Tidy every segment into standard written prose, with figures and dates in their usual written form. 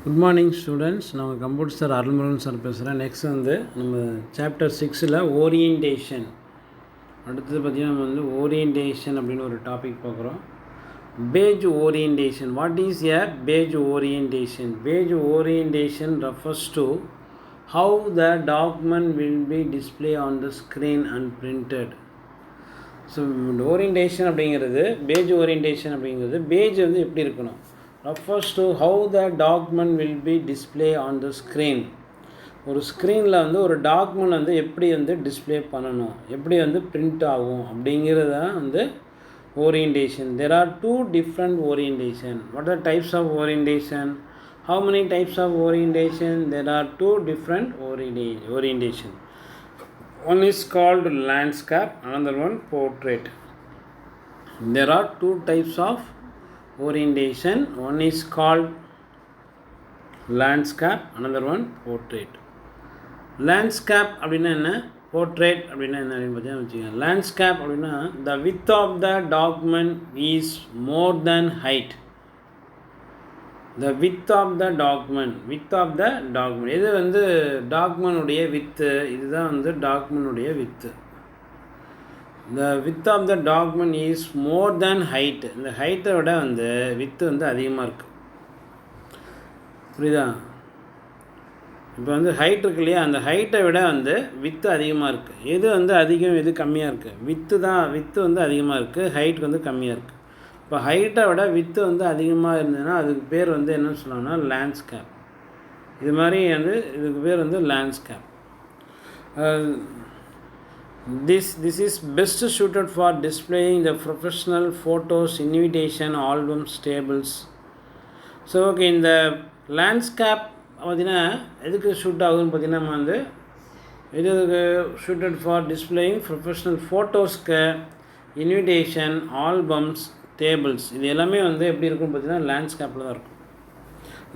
Good morning students. நம்ம computer sir Arulmurugan sir பேசுகிறேன். Next வந்து நம்ம சாப்டர் 6ல் ஓரியன்டேஷன். அடுத்தது பார்த்திங்கன்னா நம்ம வந்து ஓரியன்டேஷன் அப்படின்னு ஒரு டாபிக் பார்க்குறோம். Page orientation. What is a page orientation? Page orientation refers to how the document will be displayed on the screen and printed. So orientation அப்படிங்கிறது, பேஜ் ஓரியன்டேஷன் அப்படிங்கிறது, பேஜ் வந்து எப்படி இருக்கணும், refers to how the document will be displayed on the screen. ஒரு ஸ்க்ரீனில் வந்து ஒரு document வந்து எப்படி வந்து டிஸ்பிளே பண்ணணும், எப்படி வந்து பிரிண்ட் ஆகும் அப்படிங்கிறது தான் வந்து orientation. There are two different orientation. What are the types of orientation? How many types of orientation? There are two different orientation. One is called landscape, another one portrait. There are two types of orientation. One is called landscape, another one portrait. Landscape அப்படின்னா என்ன, portrait அப்படின்னா என்ன அப்படின்னு பார்த்தீங்கன்னா வச்சுக்கோங்க. Landscape அப்படின்னா the width of the document is more than height. The width of the document, width of the document, இது வந்து டாக்குமெண்ட்டுடைய வித்து, இதுதான் வந்து டாக்குமெண்ட்டுடைய with. The width of the document is more than height. இந்த ஹைட்டை விட வந்து வித்து வந்து அதிகமாக இருக்குது. புரியுதா? இப்போ வந்து ஹைட் இருக்கு இல்லையா, அந்த ஹைட்டை விட வந்து வித்து அதிகமாக இருக்குது. எது வந்து அதிகம், எது கம்மியாக இருக்குது? வித்து வந்து அதிகமாக இருக்குது, ஹைட் வந்து கம்மியாக இருக்குது. இப்போ ஹைட்டை விட வித்து வந்து அதிகமாக இருந்ததுன்னா அதுக்கு பேர் வந்து என்ன சொல்லணும்னா லேண்ட்ஸ்கேப். இது மாதிரி வந்து இதுக்கு பேர் வந்து landscape. This is best suited for displaying the professional photos, invitation, albums, tables. So okay, இந்த லேண்ட்ஸ்கேப் பார்த்திங்கன்னா எதுக்கு ஷூட் ஆகுதுன்னு பார்த்திங்கன்னா நம்ம வந்து எதுக்கு ஷூட்டட் ஃபார் டிஸ்பிளேயிங் ப்ரொஃபஷ்னல் ஃபோட்டோஸ்க்கு, இன்விடேஷன், ஆல்பம்ஸ், டேபிள்ஸ், இது எல்லாமே வந்து எப்படி இருக்குன்னு பார்த்திங்கன்னா லேண்ட்ஸ்கேப்பில் தான் இருக்கும்.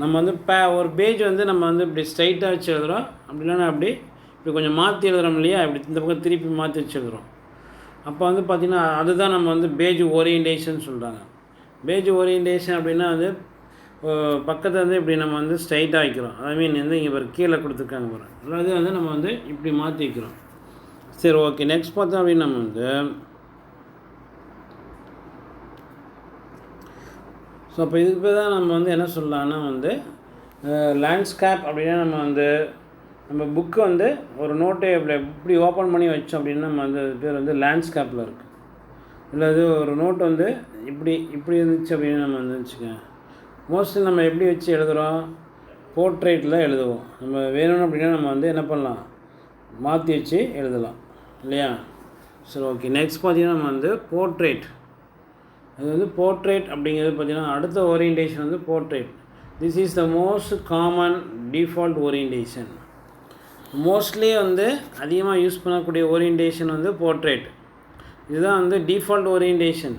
நம்ம வந்து ஒரு பேஜ் வந்து நம்ம வந்து இப்படி ஸ்ட்ரைட்டாக வச்சு எழுதுகிறோம், அப்படி இல்லைன்னா அப்படி இப்படி கொஞ்சம் மாற்றி எழுதுகிறோம் இல்லையா, இப்படி இந்த பக்கம் திருப்பி மாற்றி வச்சு எழுதுகிறோம். அப்போ வந்து பார்த்திங்கன்னா அதுதான் நம்ம வந்து பேஜ் ஓரியன்டேஷன் சொல்கிறாங்க. பேஜ் ஓரியன்டேஷன் அப்படின்னா வந்து பக்கத்தை வந்து இப்படி நம்ம வந்து ஸ்ட்ரைட்டாக வைக்கிறோம். ஐ மீன் வந்து இங்கே ஒரு கீழே கொடுத்துருக்காங்க பாரு, அதாவது வந்து நம்ம வந்து இப்படி மாற்றி வைக்கிறோம். சரி ஓகே, நெக்ஸ்ட் பார்த்தோம் அப்படின்னு நம்ம வந்து ஸோ அப்போ இதுக்கு பேர் தான் நம்ம வந்து என்ன சொல்லலாம்னா வந்து லேண்ட்ஸ்கேப் அப்படின்னா நம்ம வந்து நம்ம புக்கு வந்து ஒரு நோட்டை இப்படி ஓப்பன் பண்ணி வச்சோம் அப்படின்னா நம்ம வந்து அது பேர் வந்து லேண்ட்ஸ்கேப்பில் இருக்குது. இல்லை அது ஒரு நோட் வந்து இப்படி இருந்துச்சு அப்படின்னு நம்ம வந்து வச்சுக்கோங்க. மோஸ்ட்லி நம்ம எப்படி வச்சு எழுதுகிறோம், போர்ட்ரேட்டில் எழுதுவோம். நம்ம வேணும்னு அப்படின்னா நம்ம வந்து என்ன பண்ணலாம், மாற்றி வச்சு எழுதலாம் இல்லையா. சரி ஓகே, நெக்ஸ்ட் பார்த்திங்கன்னா நம்ம வந்து போர்ட்ரேட். அது வந்து போர்ட்ரேட் அப்படிங்கிறது பார்த்திங்கன்னா அடுத்த ஓரியன்டேஷன் வந்து portrait. This is the most common default orientation. Mostly வந்து அதிகமாக யூஸ் பண்ணக்கூடிய ஓரியன்டேஷன் வந்து போர்ட்ரேட். இதுதான் வந்து டிஃபால்ட் ஓரியன்டேஷன்.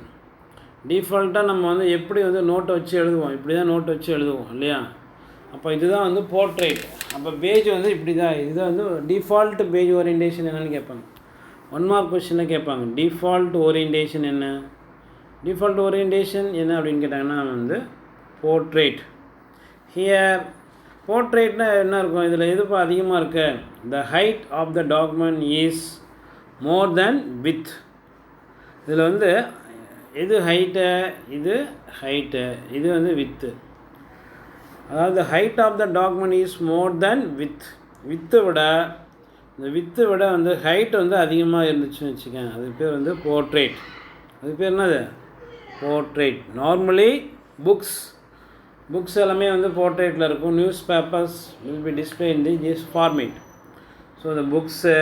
டிஃபால்ட்டாக நம்ம வந்து எப்படி வந்து நோட்டை வச்சு எழுதுவோம், இப்படி தான் நோட்டை வச்சு எழுதுவோம் இல்லையா. அப்போ இதுதான் வந்து போர்ட்ரேட். அப்போ பேஜ் வந்து இப்படி தான், இதுதான் வந்து டிஃபால்ட் பேஜ் ஓரியன்டேஷன் என்னென்னு கேட்பாங்க. 1 மார்க் கொஸ்டினில் கேட்பாங்க, டிஃபால்ட் ஓரியன்டேஷன் என்ன, டிஃபால்ட் ஓரியன்டேஷன் என்ன அப்படின்னு கேட்டாங்கன்னா வந்து போர்ட்ரேட். ஹியர் போர்ட்ரேட்னா என்ன இருக்கும், இதில் எதுப்போ அதிகமாக இருக்கு, the height of the document is more than width. இதில் வந்து எது ஹைட்டு, இது வந்து வித்து. அதாவது height of the document is more than width. வித்தை விட வந்து ஹைட் வந்து அதிகமாக இருந்துச்சுன்னு வச்சுக்கேன், அது பேர் வந்து போர்ட்ரேட். அது பேர் என்னது, போர்ட்ரேட். நார்மலி புக்ஸ் எல்லாமே வந்து போர்ட்ரேட்டில் இருக்கும். News papers will be display in this format. So இந்த புக்ஸு,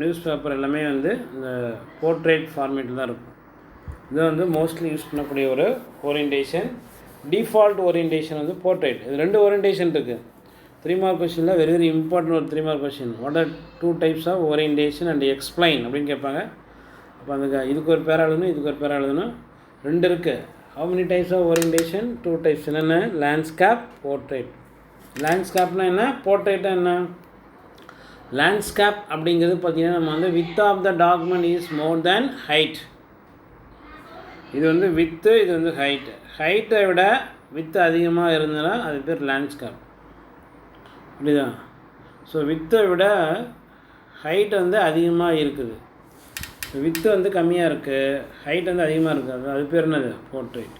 நியூஸ் பேப்பர் எல்லாமே வந்து இந்த போர்ட்ரேட் ஃபார்மேட்டில் தான் இருக்கும். இது வந்து மோஸ்ட்லி யூஸ் பண்ணக்கூடிய ஒரு ஓரியன்டேஷன். டிஃபால்ட் ஓரியன்டேஷன் வந்து போர்ட்ரேட். இது 2 ஓரியன்டேஷன் இருக்குது. 3 மார்க் கொஸ்டினில் வெரி இம்பார்ட்டன்ட் ஒரு 3 mark question. What are 2 types of orientation and explain அப்படின்னு கேட்பாங்க. அப்போ அந்த இதுக்கு ஒரு பேரா எழுதணும், இதுக்கு ஒரு பேரா எழுதணும். 2 இருக்குது. How many types of orientation? 2 types. என்னென்ன, லேண்ட்ஸ்கேப், போர்ட்ரேட். லேண்ட்ஸ்கேப்னால் என்ன, போர்ட்ரேட்டாக என்ன. லேண்ட்ஸ்கேப் அப்படிங்கிறது பார்த்திங்கன்னா நம்ம வந்து width of the document is more than height. இது வந்து வித்து, இது வந்து ஹைட்டு. ஹைட்டை விட வித்து அதிகமாக இருந்ததுன்னா அது பேர் லேண்ட்ஸ்கேப். புரியுதா? ஸோ வித்தை விட ஹைட் வந்து அதிகமாக இருக்குது. வித்து வந்து கம்மியாக இருக்குது, ஹைட் வந்து அதிகமாக இருக்குது. அது பேர் என்னது? போர்ட்ரேட்.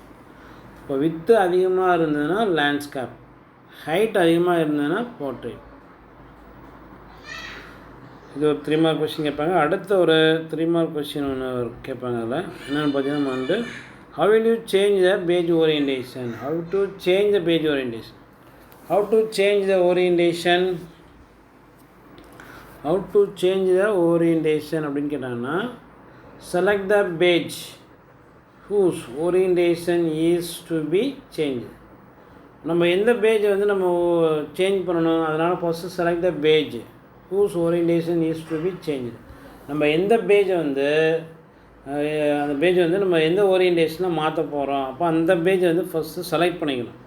இப்போ வித்து அதிகமாக இருந்ததுன்னா லேண்ட்ஸ்கேப், ஹைட் அதிகமாக இருந்ததுன்னா போர்ட்ரேட். இது ஒரு 3 மார்க் கொஸ்டின் கேட்பாங்க. அடுத்த ஒரு 3 மார்க் கொஸ்டின் ஒன்று கேட்பாங்க. அதில் என்னென்னு பார்த்தீங்கன்னா நம்ம வந்து how will you change the page orientation? How to change the page orientation? How to change the orientation? How to change the orientation அப்படின்னு கேட்டாங்கன்னா, select the page whose orientation is to be changed. நம்ம எந்த பேஜை வந்து நம்ம change பண்ணணும், அதனால் first select the page whose orientation is to be changed. நம்ம எந்த பேஜை வந்து அந்த பேஜ் வந்து நம்ம எந்த ஓரியன்டேஷனில் மாற்ற போகிறோம், அப்போ அந்த பேஜை வந்து ஃபஸ்ட்டு செலக்ட் பண்ணிக்கணும்.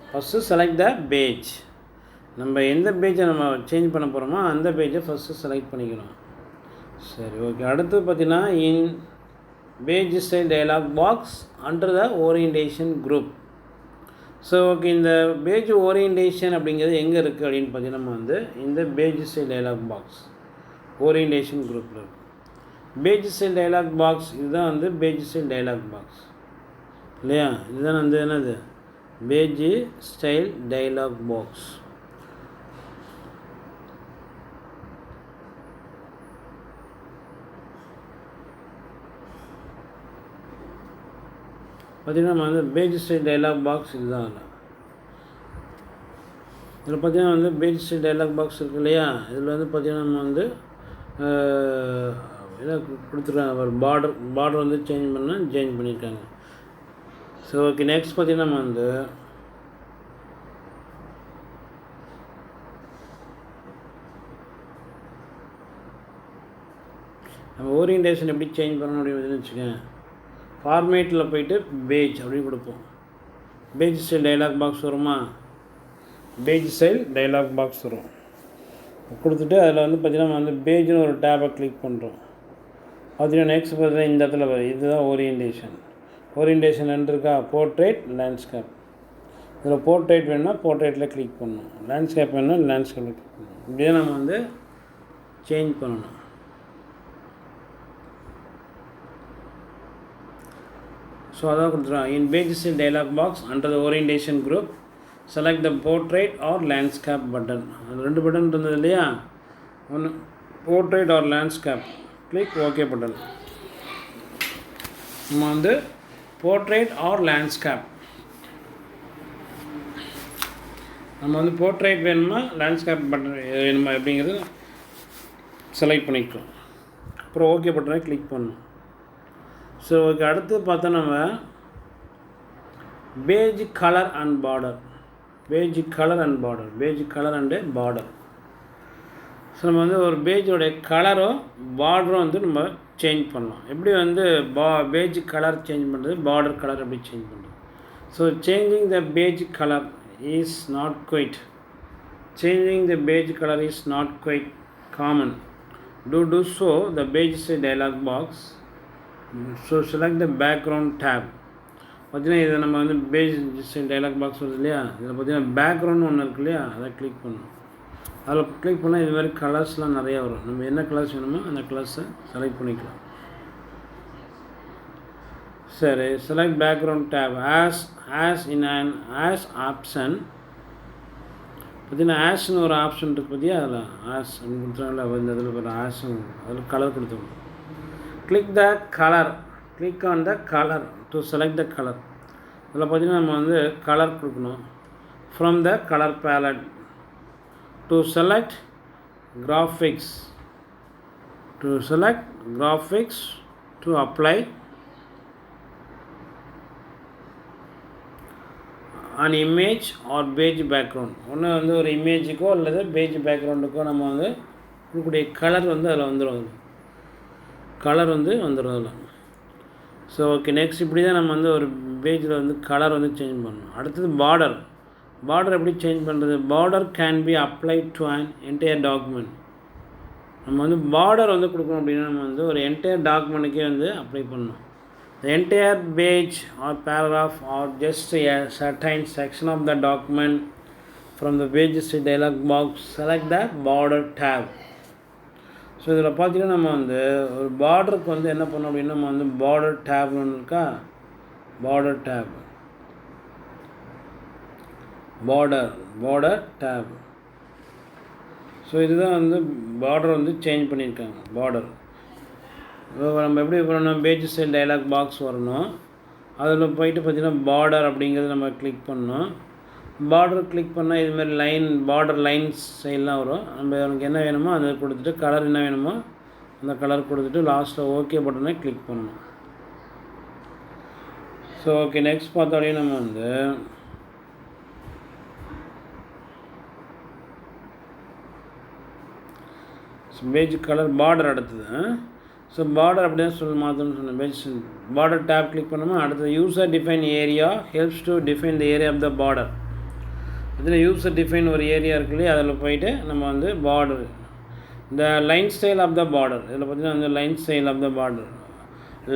First select the page. நம்ம எந்த பேஜை நம்ம சேஞ்ச் பண்ண போகிறோமோ அந்த பேஜை ஃபஸ்ட்டு செலக்ட் பண்ணிக்கணும். சரி, ஓகே. அடுத்து பார்த்திங்கன்னா இன் page style dialog box under the orientation group. So okay, இந்த பேஜ் ஓரியன்டேஷன் அப்படிங்கிறது எங்கே இருக்குது அப்படின்னு பார்த்தீங்கன்னா நம்ம வந்து இந்த page style dialog box orientation குரூப்பில் இருக்குது. பேஜ் ஸ்டைல் டயலாக் பாக்ஸ் இதுதான் வந்து பேஜ் ஸ்டைல் டயலாக் பாக்ஸ் இல்லையா? இதுதான் வந்து என்னது? Page style dialog box. பார்த்திங்கன்னா நம்ம வந்து பேஜ் ஸ்டைல் டயலாக் பாக்ஸ் இதுதான். இதில் பார்த்திங்கன்னா வந்து பேஜ் ஸ்டைல் டயலாக் பாக்ஸ் இருக்குது இல்லையா? இதில் வந்து பார்த்திங்கன்னா நம்ம வந்து இதாக கொடுத்துருக்காங்க. ஒரு பார்டர் வந்து சேஞ்ச் பண்ணியிருக்காங்க. ஸோ ஓகே, நெக்ஸ்ட் பார்த்திங்கன்னா நம்ம வந்து நம்ம ஓரியன்டேஷன் எப்படி சேஞ்ச் பண்ணணும் அப்படின்னு வச்சுக்கேன். ஃபார்மேட்டில் போய்ட்டு பேஜ் அப்படின்னு கொடுப்போம். பேஜ் ஸ்டைல் டயலாக் பாக்ஸ் வருமா? பேஜ் ஸ்டைல் டயலாக் பாக்ஸ் வரும். கொடுத்துட்டு அதில் வந்து பார்த்திங்கன்னா நம்ம வந்து பேஜ்னு ஒரு டேபை கிளிக் பண்ணுறோம். பார்த்தீங்கன்னா நெக்ஸ்ட் பார்த்தீங்கன்னா இந்த இடத்துல இதுதான் ஓரியன்டேஷன் ரெண்டு இருக்கா? Portrait, landscape. இதில் போர்ட்ரேட் வேணும்னா போர்ட்ரேட்டில் கிளிக் பண்ணணும், லேண்ட்ஸ்கேப் வேணும்னா லேண்ட்ஸ்கேப்பில் கிளிக் பண்ணணும். இப்படியே நம்ம வந்து சேஞ்ச் பண்ணணும். ஸோ அதான் கொடுத்துருவோம். In page style dialog box under the orientation group select the portrait or landscape button. அது 2 பட்டன் இருந்தது இல்லையா? ஒன்று portrait or landscape, click okay button. நம்ம வந்து போர்ட்ரேட் ஆர் லேண்ட்ஸ்கேப், நம்ம வந்து போர்ட்ரேட் வேணுமா லேண்ட்ஸ்கேப் பட்டன் வேணுமா அப்படிங்கிறது செலக்ட் பண்ணிக்கலாம். அப்புறம் ஓகே பட்டனை கிளிக் பண்ணணும். ஸோ ஓகே, அடுத்து பார்த்தா நம்ம beige colour and border. Beige colour and border. So நம்ம வந்து ஒரு பேஜோடைய கலரும் பார்டரும் வந்து நம்ம சேஞ்ச் பண்ணலாம். எப்படி வந்து பேஜ் கலர் சேஞ்ச் பண்ணுறது, பார்டர் கலர் எப்படி சேஞ்ச் பண்ணுறது. So changing the page colour is not quite common. Do so the page dialog box. So select the background tab. பார்த்தீங்கன்னா இதை நம்ம வந்து பேஜ் டைலாக் பாக்ஸ் வருது இல்லையா? இதில் பார்த்தீங்கன்னா பேக்ரவுண்ட் ஒன்று இருக்கு இல்லையா? அதை கிளிக் பண்ணணும். அதில் கிளிக் பண்ணால் இது மாதிரி கலர்ஸ்லாம் நிறையா வரும். நம்ம என்ன கலர்ஸ் வேணுமோ அந்த கலர்ஸை செலக்ட் பண்ணிக்கலாம். சரி, select background tab as option. பார்த்தீங்கன்னா ஆஷ்னு ஒரு ஆப்ஷன் இருக்குது பார்த்தியா? அதில் ஆஷ் அப்படின்னு கொடுத்தாங்களா? இந்த இதில் பார்த்தா ஆஷ், அதில் கலர் கொடுத்துருவோம். Click on the colour to select the colour. இதில் பார்த்தீங்கன்னா நம்ம வந்து கலர் கொடுக்கணும். From the colour ballot to select graphics to apply an image or page background. ஒன்று வந்து ஒரு இமேஜுக்கோ அல்லது பேஜ் பேக்ரவுண்டுக்கோ நம்ம வந்து கொடுக்கக்கூடிய கலர் வந்து அதில் வந்துடும். அதில். ஸோ ஓகே, நெக்ஸ்ட் இப்படி தான் நம்ம வந்து ஒரு பேஜில் வந்து கலர் வந்து சேஞ்ச் பண்ணணும். அடுத்தது பார்டர் எப்படி சேஞ்ச் பண்ணுறது? Border can be apply to an entire document. நம்ம வந்து பார்டர் வந்து கொடுக்கணும் அப்படின்னா நம்ம வந்து ஒரு என்டையர் டாக்குமெண்ட்டுக்கே வந்து அப்ளை பண்ணணும். The entire page or paragraph or just a certain section of the document from the pages dialog box select the border tab. So இதில் பார்த்தீங்கன்னா நம்ம வந்து ஒரு பார்டருக்கு வந்து என்ன பண்ணோம் அப்படின்னா நம்ம வந்து பார்டர் டேப்னு ஒன்று இருக்கா, border tab, border tab. So இதுதான் வந்து பார்டர் வந்து சேஞ்ச் பண்ணியிருக்காங்க. பார்டர் நம்ம எப்படி பண்ணணும், பேஜ் ஸ்டைல் டயலாக் பாக்ஸ் வரணும், அதில் போயிட்டு பார்த்திங்கன்னா பார்டர் அப்படிங்கிறது நம்ம கிளிக் பண்ணோம். பார்டர் கிளிக் பண்ணால் இதுமாதிரி லைன், பார்டர் லைன்ஸ் ஸ்டைல்லாம் வரும். நம்ம எனக்கு என்ன வேணுமோ அதை கொடுத்துட்டு, கலர் என்ன வேணுமோ அந்த கலர் கொடுத்துட்டு லாஸ்ட்டில் ஓகே பட்டனை கிளிக் பண்ணணும். ஸோ ஓகே, நெக்ஸ்ட் பார்த்தோடனே நம்ம வந்து பேஜ் கலர் பார்டர் அடுத்தது. ஸோ பார்டர் அப்படியே மாற்றணும்னு சொன்னேன். பேஜ் பார்டர் டேப் கிளிக் பண்ணோம்னா அடுத்தது user define area helps to define the area of the border. இதில் யூசர் டிஃபைன் ஒரு ஏரியா இருக்கு இல்லையா, அதில் போயிட்டு நம்ம வந்து பார்டர், இந்த line style of the border, இதில் பார்த்திங்கன்னா வந்து line style of the border,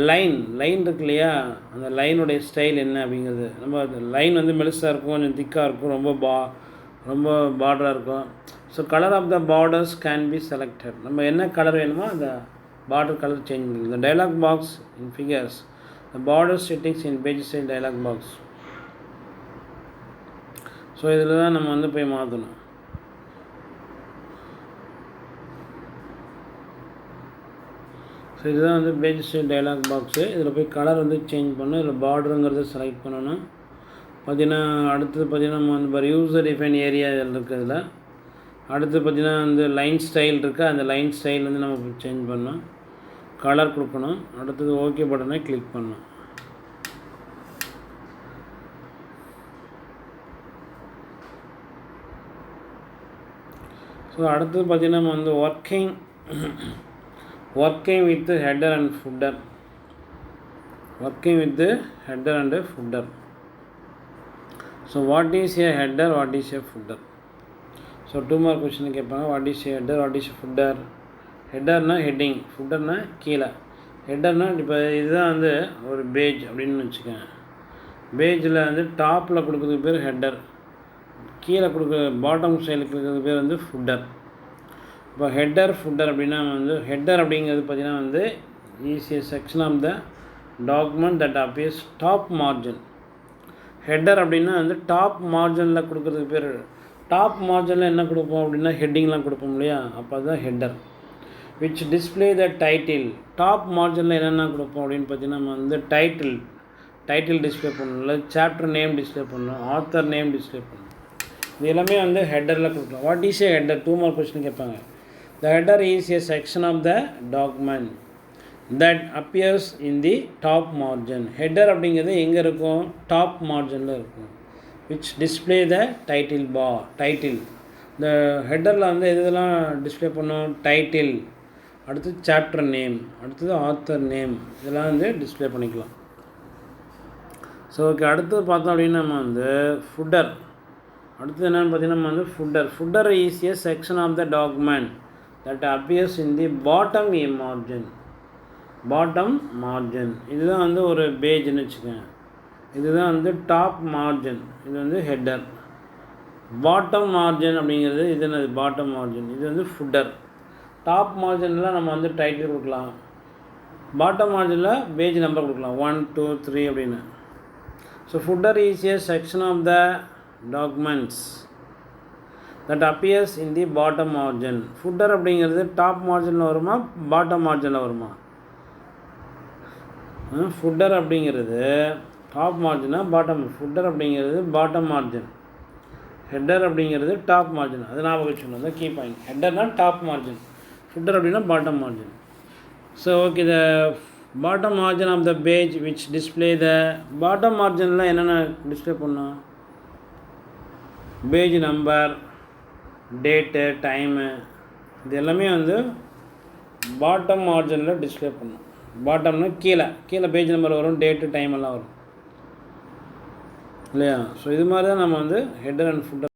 line இருக்கு இல்லையா, அந்த லைனுடைய ஸ்டைல் என்ன அப்படிங்கிறது. நம்ம லைன் வந்து மெலிசாக இருக்கும், கொஞ்சம் திக்காக இருக்கும், ரொம்ப பார்டராக இருக்கும். So colour of the borders can be selected. நம்ம என்ன கலர் வேணுமோ அந்த பார்டர் கலர் சேஞ்ச் பண்ணிக்கலாம். The dialog box in figures the border settings in page style dialog box. So இதில் தான் நம்ம வந்து போய் மாற்றணும். ஸோ இதுதான் வந்து பேஜ் ஸ்டைல் டயலாக் பாக்ஸு. இதில் போய் கலர் வந்து சேஞ்ச் பண்ணணும். இதில் பார்டருங்கிறத செலக்ட் பண்ணணும். பார்த்திங்கன்னா அடுத்தது பார்த்திங்கன்னா நம்ம வந்து யூசர் டிஃபைன் ஏரியா இதில் இருக்கிறதுல அடுத்து பார்த்திங்கன்னா வந்து லைன் ஸ்டைல் இருக்குது, அந்த லைன் ஸ்டைல் வந்து நம்ம சேஞ்ச் பண்ணோம், கலர் கொடுக்கணும். அடுத்தது ஓகே பட்டனை கிளிக் பண்ணணும். ஸோ அடுத்தது பார்த்திங்கன்னா நம்ம வந்து working with header and footer. So what is a header, what is a footer? So 2 mark question கேட்பாங்க. What is a header, what is a footer? ஹெட்டர்னா ஹெட்டிங், ஃபுட்டர்னா கீழே. ஹெட்டர்னா இப்போ இதுதான் வந்து ஒரு பேஜ் அப்படின்னு வச்சுக்கோங்க. பேஜில் வந்து டாப்பில் கொடுக்குறதுக்கு பேர் ஹெட்டர், கீழே பாட்டம் ஸ்டைலுக்கு இருக்கிறது பேர் வந்து ஃபுட்டர். இப்போ ஹெட்டர் ஃபுட்டர் அப்படின்னா வந்து ஹெட்டர் அப்படிங்கிறது பார்த்திங்கன்னா வந்து is a section of the document that appears top margin. Header அப்படின்னா வந்து டாப் மார்ஜினில் கொடுக்குறதுக்கு பேர். டாப் மார்ஜினில் என்ன கொடுப்போம் அப்படின்னா ஹெட்டிங்லாம் கொடுப்போம் இல்லையா, அப்போ அதுதான் header. Which display the title. Top மார்ஜினில் என்னென்ன கொடுப்போம் அப்படின்னு பார்த்தீங்கன்னா நம்ம வந்து டைட்டில் டிஸ்பிளே பண்ணணும், இல்லை சாப்டர் நேம் டிஸ்பிளே பண்ணணும், ஆத்தர் நேம் டிஸ்பிளே பண்ணணும். இது எல்லாமே வந்து ஹெட்டரில் கொடுக்கலாம். What is a header? 2 mark question கேட்பாங்க. The header is a section of the document that appears in the top margin. Header அப்படிங்கிறது எங்கே இருக்கும்? டாப் மார்ஜினில் இருக்கும். which display the title bar. இந்த ஹெட்டரில் வந்து இதெல்லாம் டிஸ்பிளே பண்ணோம், டைட்டில், அடுத்து சாப்டர் நேம், அடுத்தது ஆத்தர் நேம், இதெல்லாம் வந்து டிஸ்பிளே பண்ணிக்கலாம். ஸோ ஓகே, அடுத்தது பார்த்தோம் அப்படின்னா நம்ம வந்து ஃபுட்டர். அடுத்தது என்னென்னு பார்த்தீங்கன்னா நம்ம வந்து footer is a section of the document that appears in the bottom margin. இதுதான் வந்து ஒரு பேஜ்னு வச்சுக்கோங்க. இதுதான் வந்து டாப் மார்ஜின், இது வந்து ஹெட்டர். பாட்டம் மார்ஜின் அப்படிங்கிறது இது என்னது? Bottom margin. இது வந்து ஃபுட்டர். டாப் மார்ஜினில் நம்ம வந்து டைட்டில் கொடுக்கலாம், பாட்டம் மார்ஜினில் பேஜ் நம்பர் கொடுக்கலாம், 1 2 3 அப்படின்னு. So footer is a section of the documents that appears in the bottom margin. Footer அப்படிங்கிறது டாப் மார்ஜினில் வருமா, பாட்டம் மார்ஜினில் வருமா? ஃபுட்டர் அப்படிங்கிறது டாப் மார்ஜினா பாட்டம், ஃபுட்டர் அப்படிங்கிறது பாட்டம் மார்ஜின், ஹெட்டர் அப்படிங்கிறது டாப் மார்ஜின். அது ஞாபகம் வச்சுக்கணும், அந்த கீ பாயிண்ட். ஹெட்டர்னா டாப் மார்ஜின், ஃபுட்டர் அப்படின்னா bottom margin. So okay, the bottom margin of the page which display the bottom மார்ஜினில் என்னென்ன டிஸ்பிளே பண்ணோம்? பேஜ் நம்பர், டேட்டு, டைமு, இது எல்லாமே வந்து பாட்டம் மார்ஜினில் டிஸ்பிளே பண்ணோம். பாட்டம்னா கீழே பேஜ் நம்பர் வரும், டேட்டு, டைம் எல்லாம் வரும் இல்லையா? ஸோ இது மாதிரி தான் நம்ம வந்து ஹெட்டர் அண்ட் ஃபுட்டர்